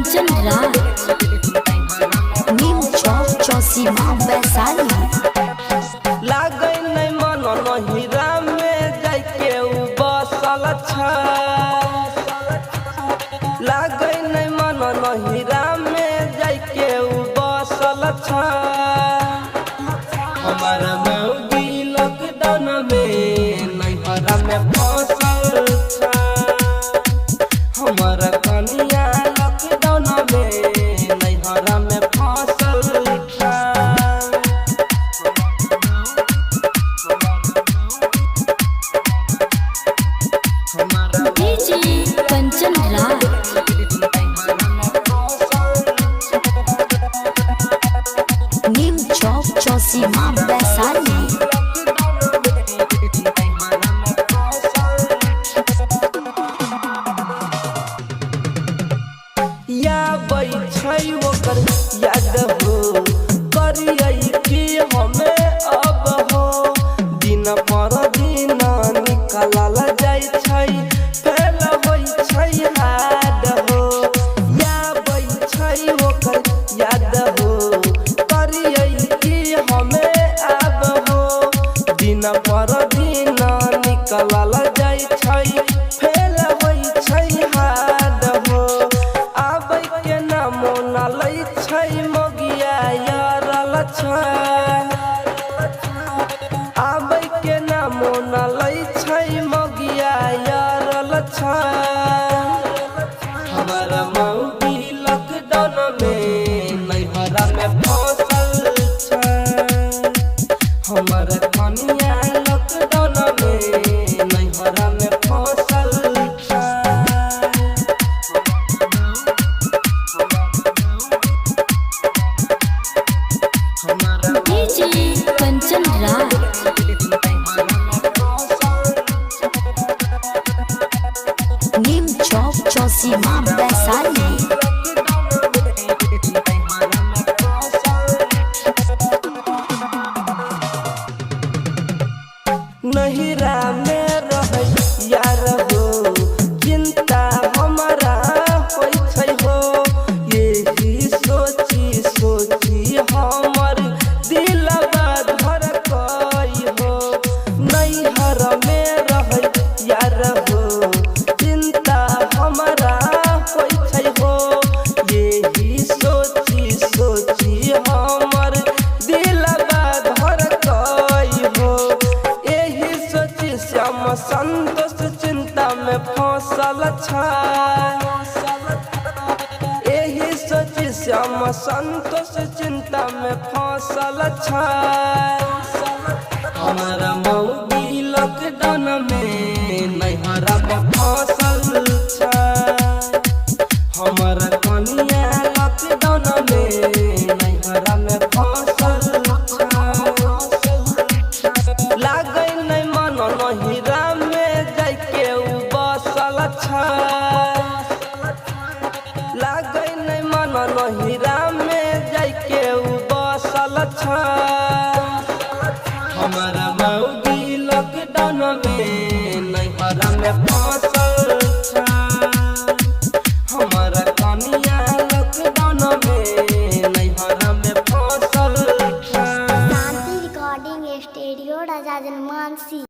कंचन राज नीम चौक चौसीमा वैशाली। लागै नै मन नहिरा में जाके उ बसल छ। लागै नै मन नहिरा में जाके उ बसल छ। हमारा मौगी लॉकडाउन में नैहरा में फंसल छ। हमारा कनिया लॉकडाउन में नैहरा में फंसल छ। कंचन राज नीम चौक चौसीमा वैशाली। या छै ओकर याद हो करियै कि हमें अब हो। दिन पर दिन निकलल जाइ छै फेल होइ छै हाड हो। या छै ओकर याद हो करियै कि हमें अब हो। दिन पर दिन निकलल जाइ छै फेल होइ छै हाड हो। आबै के नामो न लै छै मगिया यारल छ। आबै के नामो न लै छै मगिया यारल छ। हमारा मौगी लॉकडाउन में नैहरा में फंसल छ। हमारा कनिया लॉकडाउन में नैहरा में फंसल छ। कंचन राज नीम चौक चौसीमा वैशाली। नहिरा में रहै यार हो चिंता हमारा होइ छै हो। यही सोची सोची हमर दिलवा धड़कै हो। नैहर में रहै यार हो चिंता हमारा होइ छै हो। यही सोची सोची हमर दिलवा धड़कै हो। यही सोची श्याम संतोष चिंता में फंसल छ। यही सोची श्याम संतोष चिंता में फंसल छ। हमारा मौगी लॉकडाउन में नैहरा में फंसल छ। हमारा कनिया लॉकडाउन में नैहरा में फंसल छ। लागै नै मन नहिरा में जाके उ बसल छ। लागै नै मन नहिरा में जाके उ बसल छ। हमारा मौगी लॉकडाउन में नैहरा में फंसल छ। हमारा कनिया लॉकडाउन में नैहरा में फंसल छ। शांति रिकॉर्डिंग स्टूडियो राजा जनमानसी।